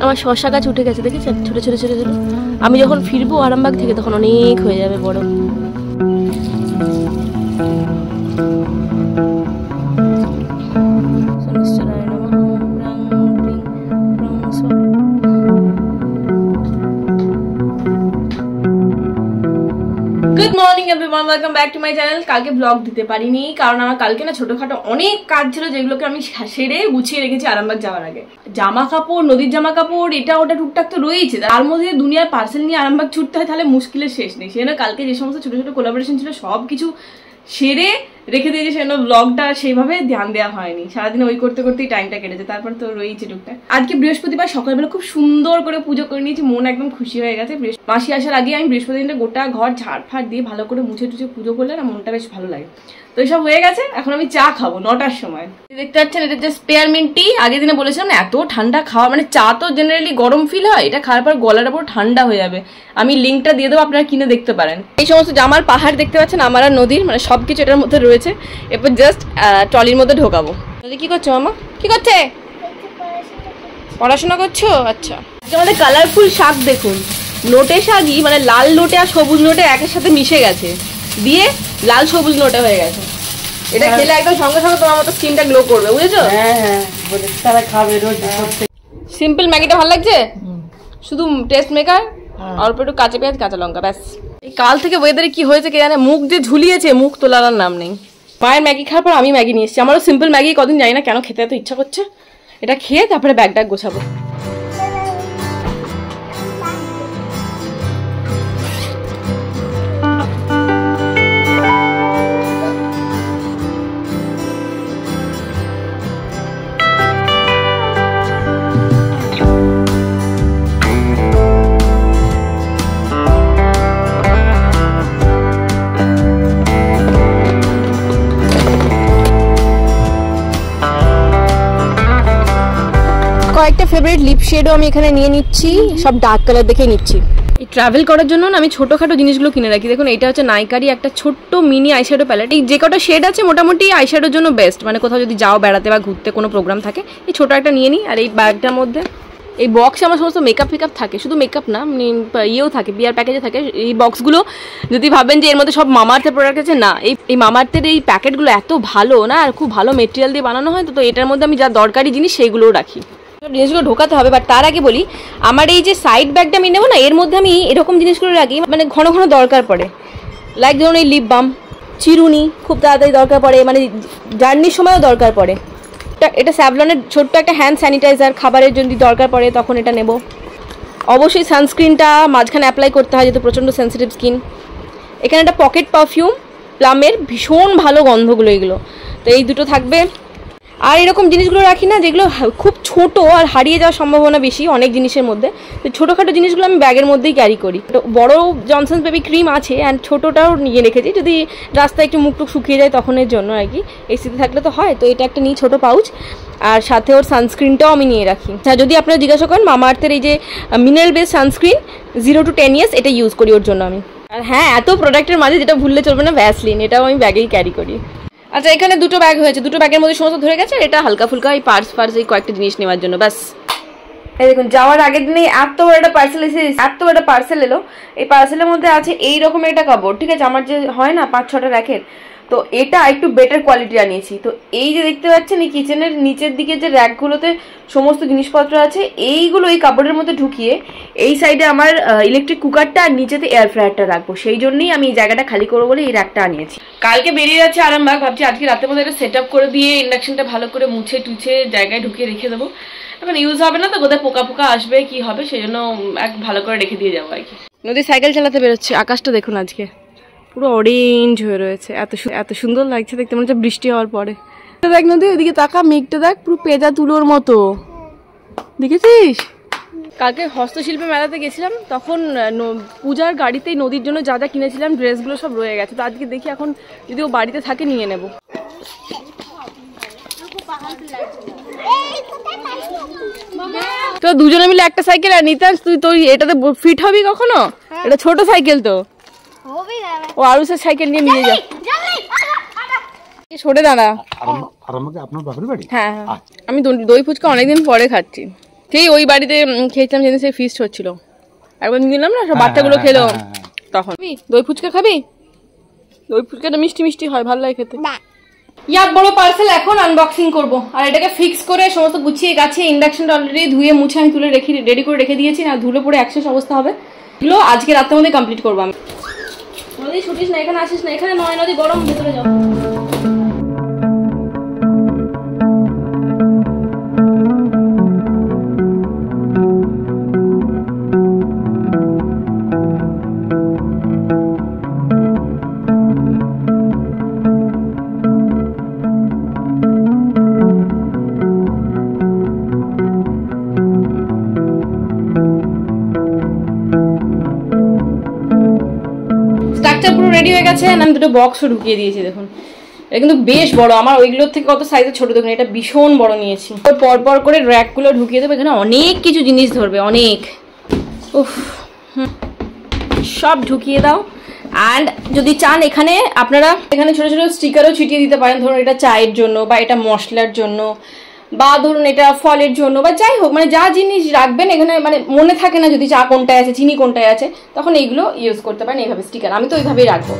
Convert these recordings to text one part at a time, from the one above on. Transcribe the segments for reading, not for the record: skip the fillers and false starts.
আমার শসা গাছ উঠে গেছে দেখেছেন, ছোট ছোট ছোট ছোট। আমি যখন ফিরবো আরামবাগ থেকে তখন অনেক হয়ে যাবে বড়। Good morning everyone, welcome back to my channel. কালকে ব্লগ দিতে পারিনি কারণ আমার কালকে না ছোটখাটো অনেক কাজ ছিল যেগুলোকে আমি সেরে গুছিয়ে রেখেছি আরামবাগ যাওয়ার আগে। জামা কাপড়, নদীর জামা কাপড়, এটা ওটা টুকটাক তো রয়েছে, তার মধ্যে দুনিয়ার পার্সেল নিয়ে আরামবাগ ছুটতে হয়, তাহলে মুশকিলের শেষ নেই। সেজন্য কালকে যে সমস্ত ছোট ছোট কোলাবোরেশন ছিল সব কিছু সেরে রেখে দিয়েছি, সেজন্য ব্লগটা সেইভাবে ধ্যান দেওয়া হয়নি। সারাদিন ওই করতে করতেই টাইমটা কেটেছে। তারপর তো রয়েছে টুকটাক। আজকে বৃহস্পতিবার সকালবেলা খুব সুন্দর করে পুজো করে নিয়েছি, মন একদম খুশি হয়ে গেছে। মাসি আসার আগে আমি বৃহস্পতিদিনটা গোটা ঘর ঝাড়ফাড় দিয়ে ভালো করে মুছে টুছে পুজো করলে না মনটা বেশ ভালো লাগে। তো এইসব হয়ে গেছে, এখন আমি চা খাবো 9টার সময়। দেখতে পাচ্ছেন এটা যে স্পেয়ারমিন্ট টি। আগের দিনে বলেছিলাম না এত ঠান্ডা খাওয়া, মানে চা তো জেনারেলি গরম ফিল হয়, এটা খাওয়ার পর গলাটা পুরো ঠান্ডা হয়ে যাবে। আমি লিঙ্কটা দিয়ে দেবো, আপনারা কিনে দেখতে পারেন। এই সমস্ত জামার পাহাড় দেখতে পাচ্ছেন আমার আর নদীর, মানে সবকিছু এটার মধ্যে রয়েছে। এরপর জাস্ট ট্রলির মধ্যে ঢোকাবো। নদী কি করছো মামা? কি করছে? পড়াশোনা করছো? আচ্ছা। আমাদের কালারফুল শাক দেখুন, নোটে শাকই, মানে লাল নোটে আর সবুজ নোটে একের সাথে মিশে গেছে, দিয়ে লাল সবুজ নোটে হয়ে গেছে। এটা খেলে একদম সঙ্গে সঙ্গে তোমার মতো স্কিনটা গ্লো করবে, বুঝেছো? হ্যাঁ হ্যাঁ, তারা খাবে রোজ। সিম্পল ম্যাগিটা ভালো লাগছে, শুধু টেস্ট মেকার, অল্প একটু কাঁচা পেঁয়াজ, কাঁচা লঙ্কা, ব্যাস। এই কাল থেকে ওয়েদারে কি হয়েছে কে জানে, মুখ যে ঝুলিয়েছে, মুখ তোলার নাম নেই। মায়ের ম্যাগি খাওয়ার পর আমি ম্যাগি নিয়ে এসেছি। আমারও সিম্পল ম্যাগি কদিন জানি না কেন খেতে এত ইচ্ছা করছে। এটা খেয়ে তারপরে ব্যাগ ট্যাগ গোছাবো। কয়েকটা ফেভারিট লিপ শেডও আমি এখানে নিয়ে নিচ্ছি, সব ডার্ক কালার দেখে নিচ্ছি। এই ট্রাভেল করার জন্য আমি ছোটখাটো জিনিসগুলো কিনে রাখি। দেখুন এটা হচ্ছে নাইকারই একটা ছোট্ট মিনি আইশ্যাডো প্যালেট। এই যে কটা শেড আছে মোটামুটি আইশ্যাডোর জন্য বেস্ট, মানে কোথাও যদি যাও বেড়াতে বা ঘুরতে কোনো প্রোগ্রাম থাকে, এই ছোটো একটা নিয়ে নিই। আর এই ব্যাগটার মধ্যে এই বক্সে আমার সমস্ত মেকআপ ফেকআপ থাকে, শুধু মেকআপ না, ইয়েও থাকে, বিয়ার প্যাকেজে থাকে। এই বক্সগুলো যদি ভাবেন যে এর মধ্যে সব মামাআর্থের প্রোডাক্ট আছে, না, এই মামাআর্থের এই প্যাকেটগুলো এত ভালো না, আর খুব ভালো মেটেরিয়াল দিয়ে বানানো হয়। তো এটার মধ্যে আমি যা দরকারি জিনিস সেইগুলোও রাখি। জিনিসগুলো ঢোকাতে হবে, বাট তার আগে বলি আমার এই যে সাইড ব্যাগটা আমি নেবো না, এর মধ্যে আমি এরকম জিনিসগুলো রাখি, মানে ঘন ঘন দরকার পড়ে। লাইক ধরুন এই লিপ বাম, চিরুনি খুব তাড়াতাড়ি দরকার পড়ে, মানে জার্নির সময়ও দরকার পড়ে। এটা স্যাভলনের ছোট্ট একটা হ্যান্ড স্যানিটাইজার, খাবারের জন্য দরকার পড়ে তখন এটা নেব। অবশ্যই সানস্ক্রিনটা মাঝখানে অ্যাপ্লাই করতে হয়, যেহেতু প্রচণ্ড সেন্সিটিভ স্কিন। এখানে একটা পকেট পারফিউম, প্লামের, ভীষণ ভালো গন্ধগুলো এগুলো, তো এই দুটো থাকবে। আর এরকম জিনিসগুলো রাখি না যেগুলো খুব ছোট আর হারিয়ে যাওয়ার সম্ভাবনা বেশি অনেক জিনিসের মধ্যে, তো ছোটোখাটো জিনিসগুলো আমি ব্যাগের মধ্যেই ক্যারি করি। তো বড় জনসন্স বেবি ক্রিম আছে, অ্যান্ড ছোটোটাও নিয়ে রেখেছি, যদি রাস্তায় একটু মুখ টুক শুকিয়ে যায় তখনের জন্য আর কি। এসিতে থাকলে তো হয়, তো এটা একটা নিই ছোটো পাউচ। আর সাথে ওর সানস্ক্রিনটাও আমি নিয়ে রাখি। যদি আপনারা জিজ্ঞাসা করেন, মামাআর্থের এই যে mineral base sunscreen 0 to 10 years, এটা ইউজ করি ওর জন্য আমি। আর হ্যাঁ, এত প্রোডাক্টের মাঝে যেটা ভুললে চলবে না, ভ্যাসলিন, এটাও আমি ব্যাগেই ক্যারি করি। আচ্ছা, এখানে দুটো ব্যাগ হয়েছে, দুটো ব্যাগের মধ্যে সমস্ত ধরে গেছে। এটা হালকা ফুলকা এই পার্স এই কয়েকটা জিনিস নেওয়ার জন্য, ব্যাস। এই দেখুন, যাওয়ার আগের দিনে এত বড় একটা পার্সেল এলো। এই পার্সেলের মধ্যে আছে এইরকম একটা কাপড়, ঠিক আছে, আমার যে হয় না 5-6টা র্যাকের, তো এটা একটু বেটার কোয়ালিটি আনিয়েছি। তো এই যে দেখতে পাচ্ছেন এই কিচেনের নিচের দিকে যে র্যাকগুলোতে সমস্ত জিনিসপত্র আছে, এইগুলো এই কাপড়ের মধ্যে ঢুকিয়ে এই সাইডে আমার ইলেকট্রিক কুকারটা আর নিচেতে এয়ার ফ্রায়ারটা রাখবো। সেই জন্যই আমি এই জায়গাটা খালি করবো বলে এই র্যাকটা আনিয়েছি। কালকে বেরিয়ে যাচ্ছে আরামবাগ, ভাবছি আজকে রাতের মধ্যে এটা সেট আপ করে দিয়ে ইন্ডাকশনটা ভালো করে মুছে টুছে জায়গায় ঢুকিয়ে রেখে দেবো। এখন ইউজ হবে না তো, বোধহয় পোকা পোকা আসবে কি হবে, সেই জন্য ভালো করে রেখে দিয়ে যাবো আর কি। নদী সাইকেল চালাতে বেরোচ্ছে, আকাশটা দেখুন আজকে পুরো অরেঞ্জ হয়ে রয়েছে, এত সুন্দর লাগছে দেখতে, মনে হচ্ছে বৃষ্টি হওয়ার পরে। দেখ নদী, ওইদিকে তাকা, মেঘটা দেখ, পুরো পেঁজা তুলোর মতো, দেখেছিস? কালকে হস্তশিল্পী মেলাতে গেছিলাম, তখন পূজার গাড়িতেই নদীর জন্য যা যা কিনেছিলাম ড্রেসগুলো সব রয়ে গেছে। তো আজকে দেখি এখন যদি ও বাড়িতে থাকে নিয়ে নেব। তো দুজনে মিলে একটা সাইকেল আর নিতাম, তুই এটাতে ফিট হবি কখনো? এটা ছোট সাইকেল তো, ও আরুষের সাইকেল নিয়ে যা। সরে দাঁড়া, আর আমাকে আপনার বাপের বাড়ি? হ্যাঁ, আমি দই ফুচকা অনেকদিন পরে খাচ্ছি। সেই ওই বাড়িতে খেয়েছিলাম যেদিন সেই ফিস্ট হচ্ছিল, একবার নিলাম না, সব বাচ্চাগুলো খেলো তখন। দই ফুচকা খাবি? দই ফুচকাটা মিষ্টি মিষ্টি হয়, ভালো লাগে খেতে। ইয়া বড় পার্সেল এখন আনবক্সিং করব, আর এটাকে ফিক্স করে সমস্ত গুছিয়ে গাছিয়ে ইন্ডাকশনটা অলরেডি ধুয়ে মুছে আমি তুলে রেডি করে রেখে দিয়েছি, না ধুলে পরে একশেষ অবস্থা হবে। এগুলো আজকে রাতের মধ্যে কমপ্লিট করবো আমি। নদী ছুটিস না, এখানে আসিস না, এখানে নয় নদী গরম, ভেতরে যাও। পুরো রেডি হয়ে গেছে, আমি দুটো বক্সও ঢুকিয়ে দিয়েছি। দেখুন এটা কিন্তু বেশ বড়, আমার ওইগুলোর থেকে কত সাইজে ছোট, দেখুন এটা ভীষণ বড় নিয়েছি। পর পর করে র্যাকগুলো ঢুকিয়ে দেবো, এখানে অনেক কিছু জিনিস ধরবে, অনেক। উফ, সব ঢুকিয়ে দাও। অ্যান্ড যদি চান এখানে আপনারা এখানে ছোট ছোট স্টিকারও ছিটিয়ে দিতে পারেন, ধরুন এটা চায়ের জন্য, বা এটা মশলার জন্য, বা ধরুন এটা ফলের জন্য, বা যাই হোক, মানে যা জিনিস রাখবেন এখানে, মানে মনে থাকে না যদি চা কোনটায় আছে, চিনি কোনটায় আছে, তখন এইগুলো ইউজ করতে পারেন এইভাবে স্টিকার। আমি তো এইভাবেই রাখবো।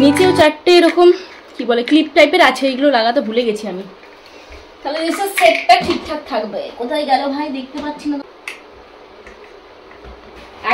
নিচেও চারটে এরকম কি বলে ক্লিপ টাইপের আছে, এইগুলো লাগাতে ভুলে গেছি আমি, তাহলে সেটটা ঠিকঠাক থাকবে। কোথায় গেল ভাই, দেখতে পাচ্ছি না।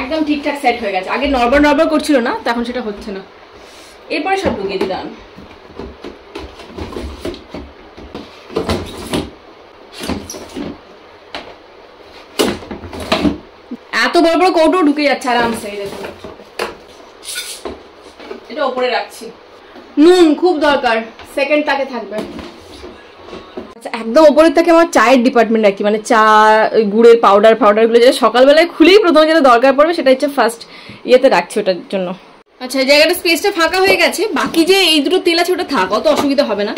একদম ঠিকঠাক সেট হয়ে গেছে, আগে নড়বড় করছিল না, তখন সেটা হচ্ছে না। এরপরে সব ঢুকিয়ে দিলাম। এত বড় বড় কৌটো ঢুকে যাচ্ছে আরামসে। এটা ওপরে রাখছি। নুন খুব দরকার, সেকেন্ড তাকে থাকবে। একদম ওপরের থেকে আমার চায়ের ডিপার্টমেন্ট আর কি, মানে চা, গুড়ের পাউডারগুলো যেটা সকালবেলায় খুলেই প্রথমে যেটা দরকার পড়বে সেটা হচ্ছে ফার্স্ট ইয়েতে রাখছি ওটার জন্য। আচ্ছা, এই জায়গাটা স্পেসটা ফাঁকা হয়ে গেছে, বাকি যে এই দুটো তেল আছে ওটা থাক, অত অসুবিধা হবে না।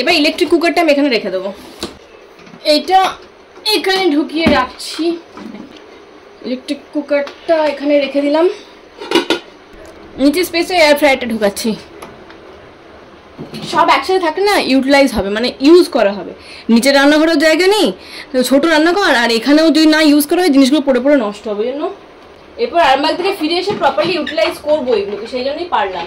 এবার ইলেকট্রিক কুকারটা আমি এখানে রেখে দেবো, এইটা এখানে ঢুকিয়ে রাখছি। ইলেকট্রিক কুকারটা এখানে রেখে দিলাম, নিচে স্পেসে এয়ার ফ্রায়ারটা ঢুকাচ্ছি। সব একসাথে থাকলে না ইউটিলাইজ হবে, মানে ইউজ করা হবে। নিচে রান্নাঘরের জায়গা নেই, ছোট রান্নাঘর, আর এখানেও যদি না ইউজ করা হয় জিনিসগুলো পড়ে পড়ে নষ্ট হবে। জন্য এরপর আরামবাগ থেকে ফিরে এসে প্রপারলি ইউটিলাইজ করবো এগুলোকে, সেই জন্যই পারলাম।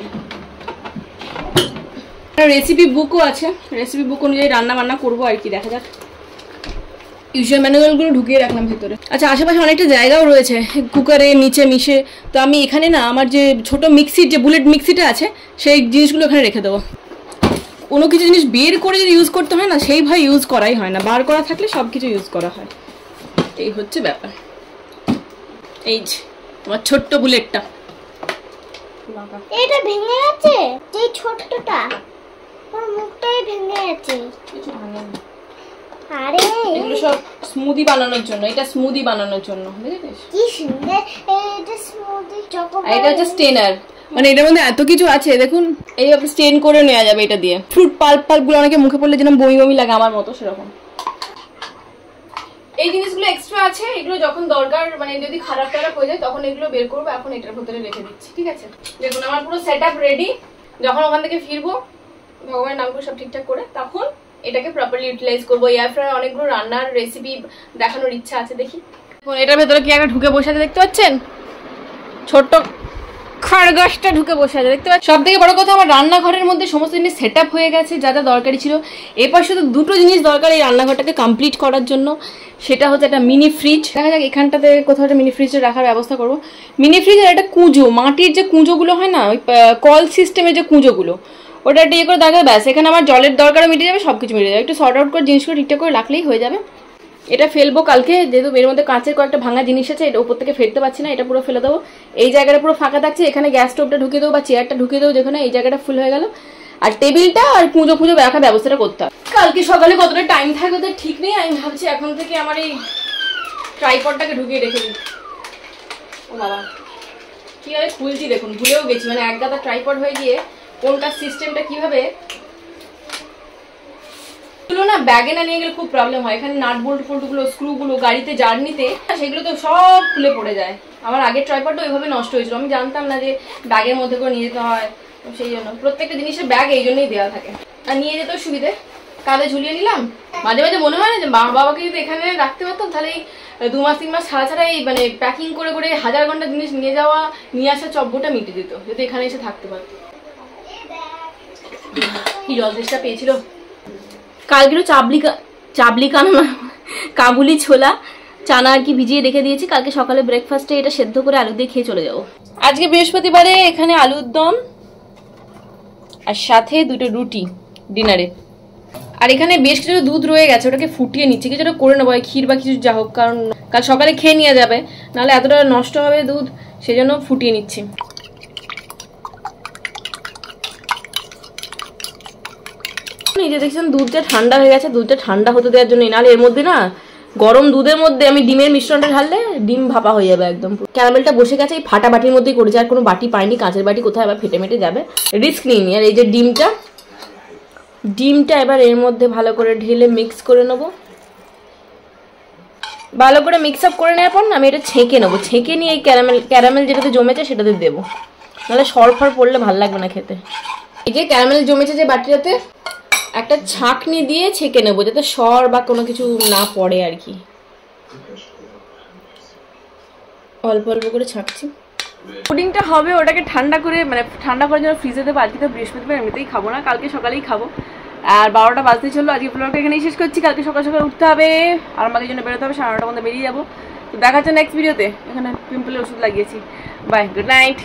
রেসিপি বুকও আছে, রেসিপি বুক অনুযায়ী রান্না বান্না করবো আর কি, দেখা যাক। ইউজুয়াল ম্যানুয়ালগুলো ঢুকিয়ে রাখলাম ভেতরে। আচ্ছা, আশেপাশে অনেকটা জায়গাও রয়েছে কুকারে নিচে মিশে, তো আমি এখানে না আমার যে ছোট মিক্সির যে বুলেট মিক্সিটা আছে সেই জিনিসগুলো এখানে রেখে দেবো। কোনো কিছু জিনিস বের করে যদি ইউজ করতে হয় না, সেইভাবে ইউজ করাই হয় না, বার করা থাকলে সব কিছু ইউজ করা হয়, এই হচ্ছে ব্যাপার। এই যে আমার ছোট্ট বুলেটটা, এটা ভেঙে গেছে, যে ছোটটা ওর মুখটাই ভেঙে গেছে। কিছু ভাঙে না। আরে এগুলো সব স্মুদি বানানোর জন্য, এটা স্মুদি বানানোর জন্য, বুঝেছিস? কি সুন্দর, এটা স্মুদি চকো। এটা হচ্ছে স্টেনার, মানে এটার মধ্যে এত কিছু আছে দেখুন, এইভাবে স্টেন করে নেওয়া যাবে এটা দিয়ে। ফ্রুট পাল্পগুলো অনেকে মুখে পড়লে যেন বমি বমি লাগে, আমার মতো সেরকম। এই জিনিসগুলো এক্সট্রা আছে, এগুলো যখন দরকার, মানে যদি খারাপ হয়ে যায় তখন এগুলো বের করবো। এখন এটার ভিতরে রেখে দিচ্ছি, ঠিক আছে? দেখুন আমার পুরো সেট আপ রেডি। যখন ওখান থেকে ফিরবো, ভগবানের নাম করে সব ঠিকঠাক করে, তখন এটাকে প্রপারলি ইউটিলাইজ করবো। এয়ার ফ্রায়ার অনেকগুলো রান্নার রেসিপি দেখানোর ইচ্ছা আছে, দেখি। এটার ভেতরে কি একটা ঢুকে বসে আছে দেখতে পাচ্ছেন, ছোট্ট খরগোশটা ঢুকে বসে আছে দেখতে পাচ্ছেন। সব থেকে বড় কথা, আমার রান্নাঘরের মধ্যে সমস্ত জিনিস সেট আপ হয়ে গেছে, যা যা দরকারি ছিল। এরপর শুধু দুটো জিনিস দরকার এই রান্নাঘরটাকে কমপ্লিট করার জন্য, সেটা হচ্ছে একটা মিনি ফ্রিজ। দেখা যাক এখানটাতে কোথাও একটা মিনি ফ্রিজ রাখার ব্যবস্থা করবো। মিনি ফ্রিজ আর একটা কুঁজো, মাটির যে কুঁজোগুলো হয় না, ওই কল সিস্টেমের যে কুঁজোগুলো, ওটা একটা ইয়ে করে দরকার, ব্যাস। এখানে আমার জলের দরকারও মিটে যাবে, সব কিছু মিটে যাবে। একটু শর্ট আউট করে জিনিসগুলো ঠিকঠাক করে রাখলেই হয়ে যাবে। এটা ফেলবো কালকে, যেহেতু এর মধ্যে কাঁচের কয়েকটা ভাঙা জিনিস আছে, এটা উপর থেকে ফেলতে পারছি না, এটা পুরো ফেলে দেবো। এই জায়গাটা পুরো ফাঁকা থাকছে, এখানে গ্যাস স্টোভটা ঢুকিয়ে দেবো বা চেয়ারটা ঢুকিয়ে দেবো, যেখানে এই জায়গাটা ফুল হয়ে গেল। আর টেবিলটা আর পুজো রাখার ব্যবস্থাটা করতে হবে। কালকে সকালে কতটা টাইম থাকবে তো ঠিক নেই, আমি ভাবছি এখন থেকে আমার এই ট্রাইপডটাকে ঢুকিয়ে রেখে দিই। ও বাবা, কিভাবে খুলছি দেখুন, ভুলেও গেছি, মানে এক গাদা ট্রাইপড হয়ে গিয়ে কোনটা সিস্টেমটা কিভাবে এগুলো না ব্যাগে না নিয়ে গেলে খুব প্রবলেম হয়। এখানে নাট বোল্ট ফোল্টগুলো, স্ক্রুগুলো গাড়িতে জার্নিতে সেগুলো তো সব খুলে পড়ে যায়। আমার আগের ট্রাইপডটা ওইভাবে নষ্ট হয়েছিল, আমি জানতাম না যে ব্যাগের মধ্যে করে নিয়ে যেতে হয়। তো সেই জন্য প্রত্যেকটা জিনিসের ব্যাগ এই জন্যই দেওয়া থাকে, আর নিয়ে যেতেও সুবিধে। কাঁধে ঝুলিয়ে নিলাম। মাঝে মাঝে মনে হয় না যে মা বাবাকে যদি এখানে রাখতে পারতাম তাহলে 2 মাস 3 মাস ছাড়া ছাড়া এই মানে প্যাকিং করে করে 1000 ঘন্টা জিনিস নিয়ে যাওয়া নিয়ে আসা চব্বটা মিটে দিত যদি এখানে এসে থাকতে পারতো। কি জল তেষ্টা পেয়েছিল। কালকেরও চাবলি কাবুলি ছোলা চানা আর কি ভিজিয়ে রেখে দিয়েছি, কালকে সকালে ব্রেকফাস্টে এটা সেদ্ধ করে আলু দিয়ে খেয়ে চলে যাবো। আজকে বৃহস্পতিবারে এখানে আলুর দম আর সাথে 2টো রুটি ডিনারে। আর এখানে বেশ কিছু দুধ রয়ে গেছে, ওটাকে ফুটিয়ে নিচ্ছি, কিছুটা করে নেবো ক্ষীর বা কিছু যা হোক, কারণ কাল সকালে খেয়ে নিয়ে যাবে, নাহলে এতটা নষ্ট হবে দুধ, সেজন্য ফুটিয়ে নিচ্ছি। এই যে দেখছেন দুধটা ঠান্ডা হয়ে গেছে, দুধটা ঠান্ডা হতে দেওয়ার জন্য, নাহলে এর মধ্যে না গরম দুধের মধ্যে আমি ডিমের মিশ্রণটা ঢাললে ডিম ভাপা হয়ে যাবে একদম। ক্যারামেলটা বসে গেছে, এই ফাটা বাটির মধ্যেই করেছে, আর কোনো বাটি পাইনি, কাঁচের বাটি কোথায় আবার ফেটে মেটে যাবে, রিস্ক নিইনি। আর এই যে ডিমটা এবার এর মধ্যে ভালো করে ঢেলে মিক্স করে নেবো। ভালো করে মিক্স আপ করে নেওয়ার পর আমি এটা ছেঁকে নেবো, ছেঁকে নিয়ে এই ক্যারামেল যেটাতে জমেছে সেটাতে দেবো, নাহলে সরফর পড়লে ভালো লাগবে না খেতে। এই যে ক্যারামেল জমেছে যে বাটিটাতে একটা ছাঁকনি দিয়ে ছেঁকে নেবো, যাতে সর বা কোনো কিছু না পড়ে আর কি। অল্প অল্প করে ছাঁকছি। পুডিংটা হবে, ওটাকে ঠান্ডা করে মানে ঠান্ডা করার জন্য ফ্রিজে দেবো। আজকে তো বৃহস্পতিবার, এমনিতেই খাবো না, কালকে সকালেই খাবো। আর 12টা বাজতে চললো। আজকে ব্লগটা এখানেই শেষ করছি। কালকে সকাল সকাল উঠতে হবে আর আমাদের জন্য বেরোতে হবে, 9:30টার মধ্যে বেরিয়ে যাবো। তো দেখা হচ্ছে নেক্সট ভিডিওতে। এখানে পিম্পলের ওষুধ লাগিয়েছি। Bye, good night.